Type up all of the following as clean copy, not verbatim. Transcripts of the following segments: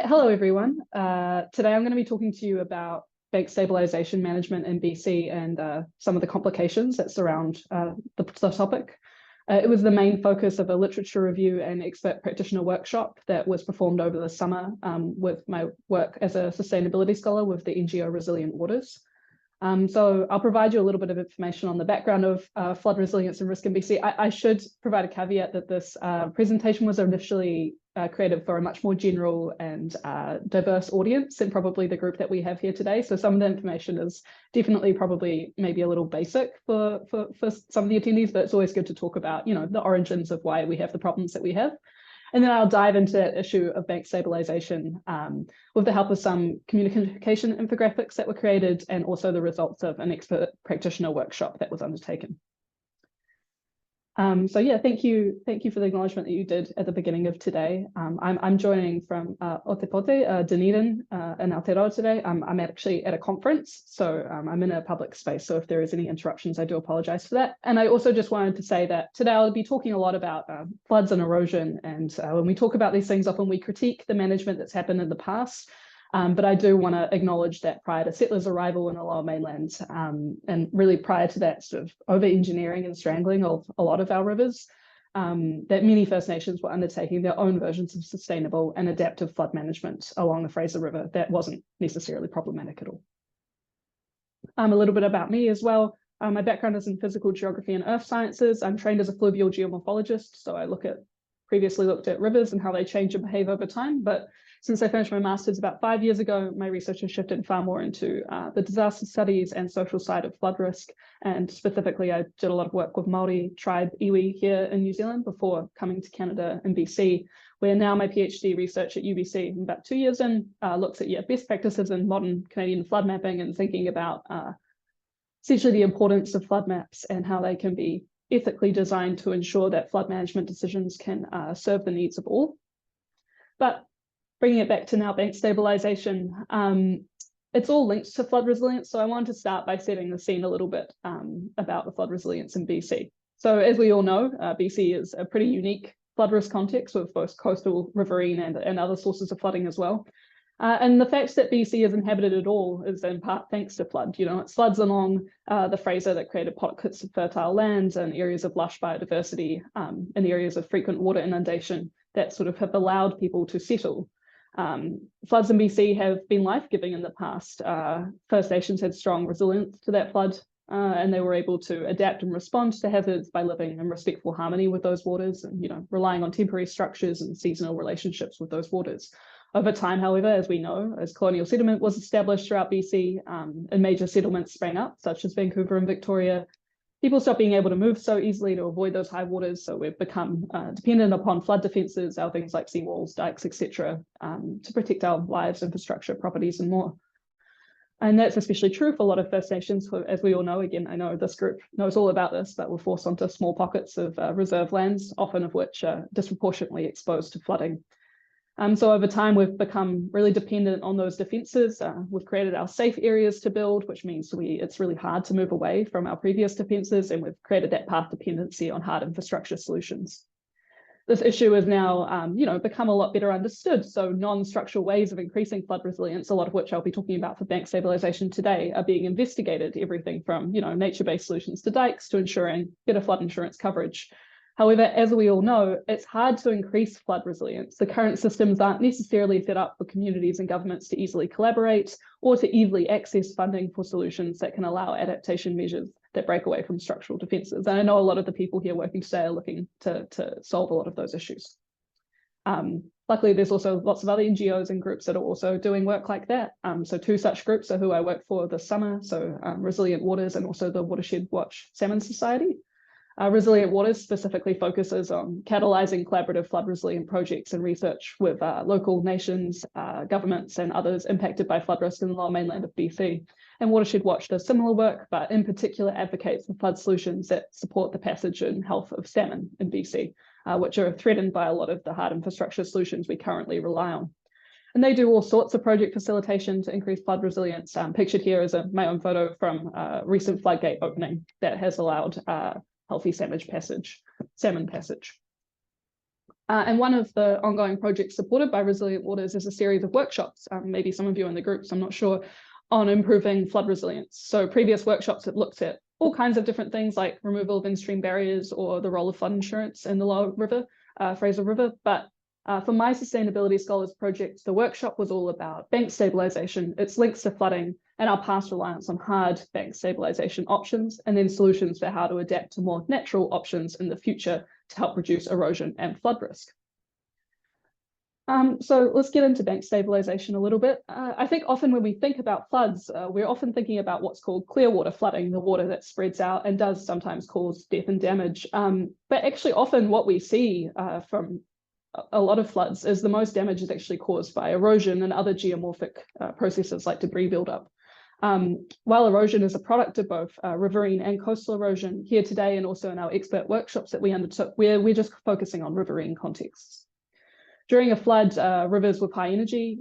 Hello, everyone. Today I'm going to be talking to you about bank stabilization management in BC and some of the complications that surround the topic. It was the main focus of a literature review and expert practitioner workshop that was performed over the summer with my work as a sustainability scholar with the NGO Resilient Waters. So I'll provide you a little bit of information on the background of flood resilience and risk in BC. I should provide a caveat that this presentation was initially created for a much more general and diverse audience than probably the group that we have here today. So some of the information is definitely probably maybe a little basic for some of the attendees, but it's always good to talk about, the origins of why we have the problems that we have. And then I'll dive into that issue of bank stabilization with the help of some communication infographics that were created and also the results of an expert practitioner workshop that was undertaken. So yeah, thank you for the acknowledgement that you did at the beginning of today. I'm joining from Otepote, Dunedin, in Aotearoa today. I'm actually at a conference, so I'm in a public space. So if there is any interruptions, I do apologize for that. And I also just wanted to say that today I'll be talking a lot about floods and erosion. And when we talk about these things, often we critique the management that's happened in the past. But I do want to acknowledge that prior to settlers' arrival in the Lower Mainland, and really prior to that sort of over-engineering and strangling of a lot of our rivers, that many First Nations were undertaking their own versions of sustainable and adaptive flood management along the Fraser River that wasn't necessarily problematic at all. A little bit about me as well. My background is in physical geography and earth sciences. I'm trained as a fluvial geomorphologist, so I previously looked at rivers and how they change and behave over time, but since I finished my master's about 5 years ago, my research has shifted far more into the disaster studies and social side of flood risk. And specifically, I did a lot of work with Māori tribe iwi here in New Zealand before coming to Canada and BC, where now my PhD research at UBC, about 2 years in, looks at best practices in modern Canadian flood mapping and thinking about essentially the importance of flood maps and how they can be ethically designed to ensure that flood management decisions can serve the needs of all. But bringing it back to now bank stabilization, it's all linked to flood resilience. So I want to start by setting the scene a little bit about the flood resilience in BC. So as we all know, BC is a pretty unique flood risk context with both coastal, riverine and other sources of flooding as well. And the fact that BC is inhabited at all is in part thanks to flood. It floods along the Fraser that created pockets of fertile lands and areas of lush biodiversity and areas of frequent water inundation that sort of have allowed people to settle. Floods in BC have been life-giving in the past. First Nations had strong resilience to that flood, and they were able to adapt and respond to hazards by living in respectful harmony with those waters and, relying on temporary structures and seasonal relationships with those waters. Over time, however, as we know, as colonial settlement was established throughout BC and major settlements sprang up, such as Vancouver and Victoria, people stopped being able to move so easily to avoid those high waters. So we've become dependent upon flood defences, our things like seawalls, dikes, etc., to protect our lives, infrastructure, properties, and more. And that's especially true for a lot of First Nations, who, as we all know, again, I know this group knows all about this, but we're forced onto small pockets of reserve lands, often of which are disproportionately exposed to flooding. So over time, we've become really dependent on those defences. We've created our safe areas to build, which means it's really hard to move away from our previous defences, and we've created that path dependency on hard infrastructure solutions. This issue is now, become a lot better understood. So non-structural ways of increasing flood resilience, a lot of which I'll be talking about for bank stabilization today, are being investigated. Everything from, nature-based solutions to dikes to ensuring better flood insurance coverage. However, as we all know, it's hard to increase flood resilience. The current systems aren't necessarily set up for communities and governments to easily collaborate or to easily access funding for solutions that can allow adaptation measures that break away from structural defences. And I know a lot of the people here working today are looking to solve a lot of those issues. Luckily, there's also lots of other NGOs and groups that are also doing work like that. So two such groups are who I work for this summer, so Resilient Waters and also the Watershed Watch Salmon Society. Resilient Waters specifically focuses on catalysing collaborative flood resilient projects and research with local nations, governments and others impacted by flood risk in the Lower Mainland of BC. And Watershed Watch does similar work, but in particular advocates for flood solutions that support the passage and health of salmon in BC, which are threatened by a lot of the hard infrastructure solutions we currently rely on. And they do all sorts of project facilitation to increase flood resilience. Pictured here is my own photo from a recent floodgate opening that has allowed healthy salmon passage. And one of the ongoing projects supported by Resilient Waters is a series of workshops, maybe some of you in the groups, I'm not sure, on improving flood resilience. So previous workshops have looked at all kinds of different things like removal of in-stream barriers or the role of flood insurance in the lower river, Fraser River. But for my Sustainability Scholars project, the workshop was all about bank stabilization, its links to flooding, and our past reliance on hard bank stabilization options, and then solutions for how to adapt to more natural options in the future to help reduce erosion and flood risk. So let's get into bank stabilization a little bit. I think often when we think about floods, we're often thinking about what's called clear water flooding, the water that spreads out and does sometimes cause death and damage. But actually often what we see from a lot of floods is the most damage is actually caused by erosion and other geomorphic processes like debris buildup. While erosion is a product of both riverine and coastal erosion, here today and also in our expert workshops that we undertook, we're just focusing on riverine contexts. During a flood, rivers with high energy,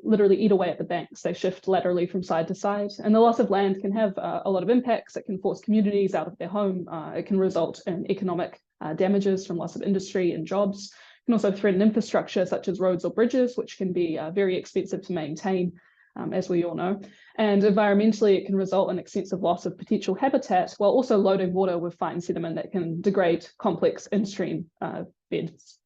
literally eat away at the banks. They shift laterally from side to side, and the loss of land can have a lot of impacts. It can force communities out of their home. It can result in economic damages from loss of industry and jobs. It can also threaten infrastructure such as roads or bridges, which can be very expensive to maintain, as we all know. And environmentally, it can result in extensive loss of potential habitat, while also loading water with fine sediment that can degrade complex in-stream beds.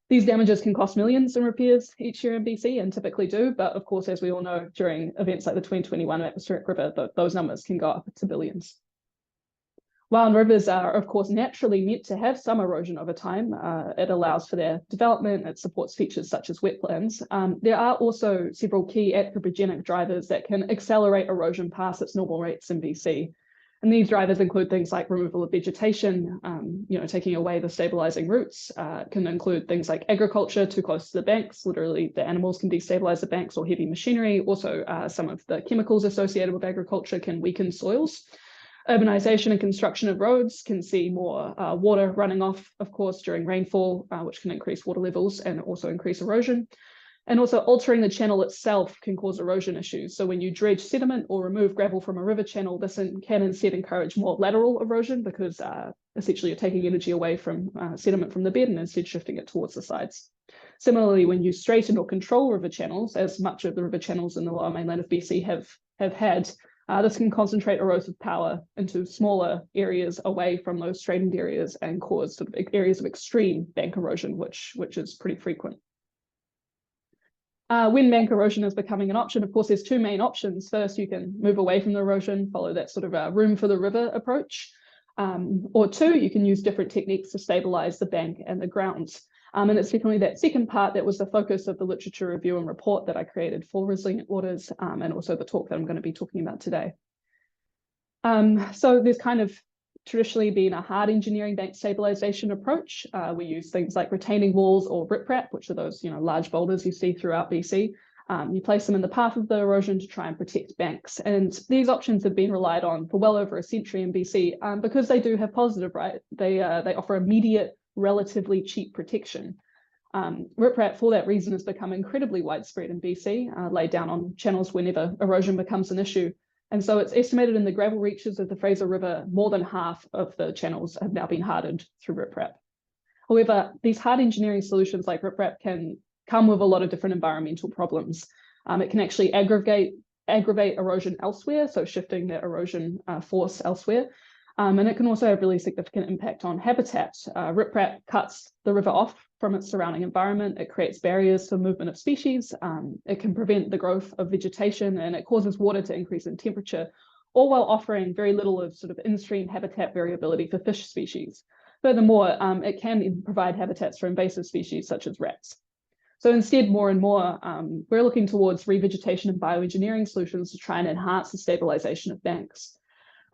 These damages can cost millions in repairs each year in BC, and typically do, but of course, as we all know, during events like the 2021 atmospheric river, those numbers can go up to billions. While rivers are, of course, naturally meant to have some erosion over time, it allows for their development, it supports features such as wetlands. There are also several key anthropogenic drivers that can accelerate erosion past its normal rates in BC. And these drivers include things like removal of vegetation, taking away the stabilizing roots, can include things like agriculture too close to the banks, literally the animals can destabilize the banks, or heavy machinery. Also, some of the chemicals associated with agriculture can weaken soils. Urbanization and construction of roads can see more water running off, of course, during rainfall, which can increase water levels and also increase erosion. And also altering the channel itself can cause erosion issues. So when you dredge sediment or remove gravel from a river channel, this can instead encourage more lateral erosion because essentially you're taking energy away from sediment from the bed and instead shifting it towards the sides. Similarly, when you straighten or control river channels, as much of the river channels in the lower mainland of BC have had, this can concentrate erosive power into smaller areas away from those straightened areas and cause sort of areas of extreme bank erosion, which is pretty frequent. When bank erosion is becoming an option, of course, there's two main options. First, you can move away from the erosion, follow that sort of room for the river approach. Or two, you can use different techniques to stabilize the bank and the grounds. And it's definitely that second part that was the focus of the literature review and report that I created for Resilient Waters, and also the talk that I'm going to be talking about today. So there's kind of traditionally been a hard engineering bank stabilization approach. We use things like retaining walls or riprap, which are those large boulders you see throughout BC. You place them in the path of the erosion to try and protect banks. And these options have been relied on for well over a century in BC because they do have positive, right? They offer immediate, relatively cheap protection. Riprap, for that reason, has become incredibly widespread in BC, laid down on channels whenever erosion becomes an issue. And so it's estimated in the gravel reaches of the Fraser River, more than half of the channels have now been hardened through riprap. However, these hard engineering solutions like riprap can come with a lot of different environmental problems. It can actually aggravate erosion elsewhere, so shifting the erosion force elsewhere. And it can also have really significant impact on habitat. Riprap cuts the river off from its surrounding environment. It creates barriers for movement of species. It can prevent the growth of vegetation, and it causes water to increase in temperature, all while offering very little of sort of in-stream habitat variability for fish species. Furthermore, it can provide habitats for invasive species such as rats. So instead, more and more, we're looking towards revegetation and bioengineering solutions to try and enhance the stabilization of banks.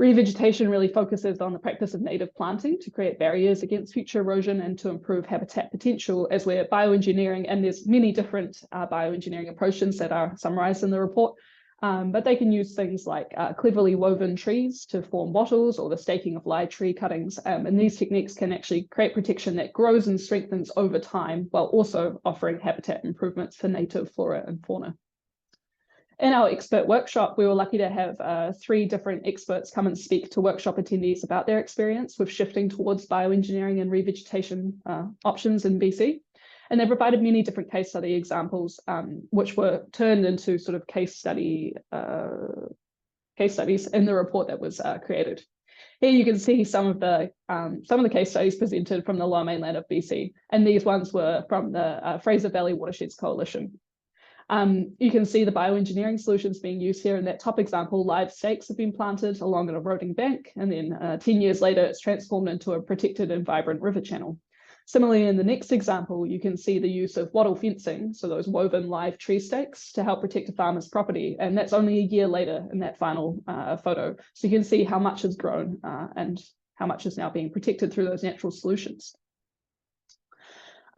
Revegetation really focuses on the practice of native planting to create barriers against future erosion and to improve habitat potential, as we're bioengineering, and there's many different bioengineering approaches that are summarized in the report, but they can use things like cleverly woven trees to form wattles or the staking of live tree cuttings, and these techniques can actually create protection that grows and strengthens over time while also offering habitat improvements for native flora and fauna. In our expert workshop, we were lucky to have 3 different experts come and speak to workshop attendees about their experience with shifting towards bioengineering and revegetation options in BC. And they provided many different case study examples, which were turned into sort of case studies in the report that was created. Here you can see some of the case studies presented from the Lower Mainland of BC, and these ones were from the Fraser Valley Watersheds Coalition. You can see the bioengineering solutions being used here. In that top example, live stakes have been planted along an eroding bank, and then 10 years later, it's transformed into a protected and vibrant river channel. Similarly, in the next example, you can see the use of wattle fencing, so those woven live tree stakes, to help protect a farmer's property. And that's only a year later in that final photo. So you can see how much has grown and how much is now being protected through those natural solutions.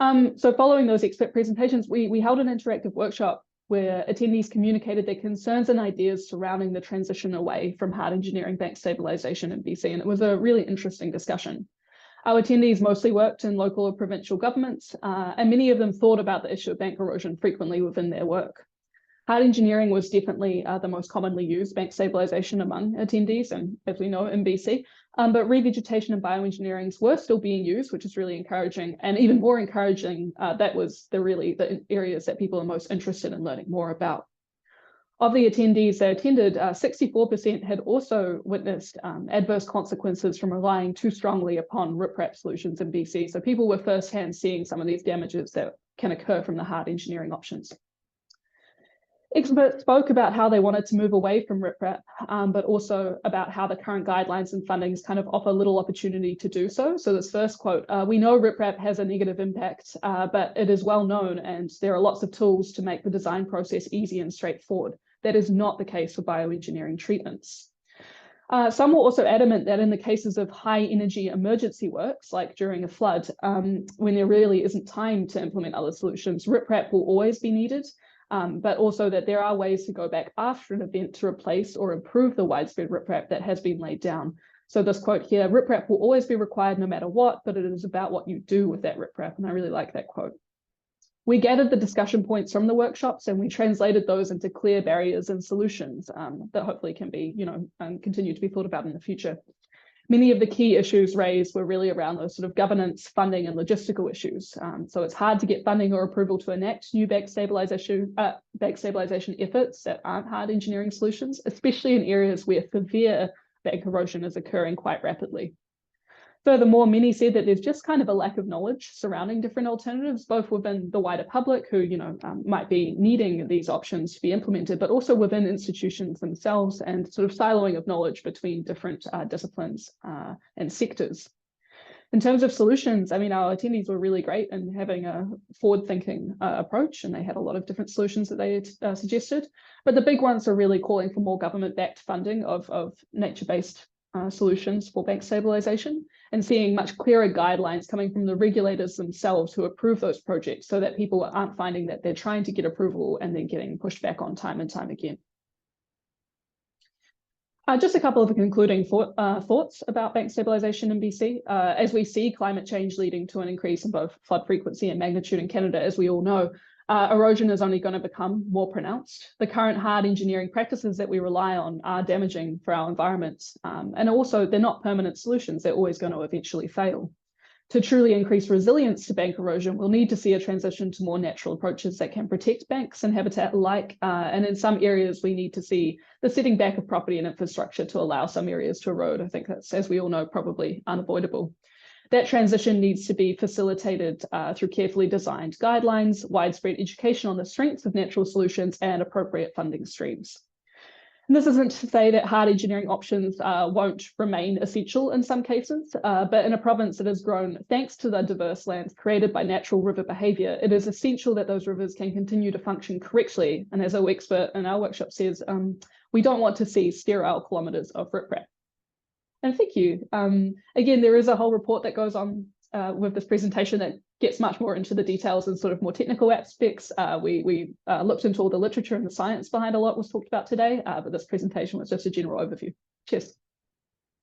So following those expert presentations, we held an interactive workshop where attendees communicated their concerns and ideas surrounding the transition away from hard engineering bank stabilization in BC. And it was a really interesting discussion. Our attendees mostly worked in local or provincial governments, and many of them thought about the issue of bank erosion frequently within their work. Hard engineering was definitely the most commonly used bank stabilization among attendees, and as we know, in BC, but revegetation and bioengineering were still being used, which is really encouraging. And even more encouraging, that was the areas that people are most interested in learning more about. Of the attendees that attended, 64% had also witnessed adverse consequences from relying too strongly upon riprap solutions in BC. So people were firsthand seeing some of these damages that can occur from the hard engineering options. Experts spoke about how they wanted to move away from riprap, but also about how the current guidelines and fundings kind of offer little opportunity to do so. So this first quote, we know riprap has a negative impact, but it is well known and there are lots of tools to make the design process easy and straightforward. That is not the case for bioengineering treatments. Some were also adamant that in the cases of high energy emergency works, like during a flood, when there really isn't time to implement other solutions, riprap will always be needed, but also that there are ways to go back after an event to replace or improve the widespread riprap that has been laid down. So this quote here, riprap will always be required no matter what, but it is about what you do with that riprap. And I really like that quote. We gathered the discussion points from the workshops and we translated those into clear barriers and solutions that hopefully can be, continue to be thought about in the future. Many of the key issues raised were really around those sort of governance, funding, and logistical issues. So it's hard to get funding or approval to enact new bank stabilization efforts that aren't hard engineering solutions, especially in areas where severe bank erosion is occurring quite rapidly. Furthermore, many said that there's just kind of a lack of knowledge surrounding different alternatives, both within the wider public who, might be needing these options to be implemented, but also within institutions themselves and sort of siloing of knowledge between different disciplines and sectors. In terms of solutions, our attendees were really great in having a forward-thinking approach, and they had a lot of different solutions that they suggested. But the big ones are really calling for more government-backed funding of nature-based solutions for bank stabilization, and seeing much clearer guidelines coming from the regulators themselves who approve those projects so that people aren't finding that they're trying to get approval and then getting pushed back on time and time again. Just a couple of concluding thoughts about bank stabilization in BC. As we see climate change leading to an increase in both flood frequency and magnitude in Canada, as we all know, erosion is only going to become more pronounced. The current hard engineering practices that we rely on are damaging for our environments. And also, they're not permanent solutions. They're always going to eventually fail. To truly increase resilience to bank erosion, we'll need to see a transition to more natural approaches that can protect banks and habitat alike. And in some areas, we need to see the setting back of property and infrastructure to allow some areas to erode. I think that's, as we all know, probably unavoidable. That transition needs to be facilitated through carefully designed guidelines, widespread education on the strengths of natural solutions, and appropriate funding streams. And this isn't to say that hard engineering options won't remain essential in some cases, but in a province that has grown thanks to the diverse lands created by natural river behaviour, it is essential that those rivers can continue to function correctly. And as our expert in our workshop says, we don't want to see sterile kilometres of riprap. And thank you. Again, there is a whole report that goes on with this presentation that gets much more into the details and sort of more technical aspects. We looked into all the literature and the science behind a lot was talked about today, but this presentation was just a general overview. Cheers.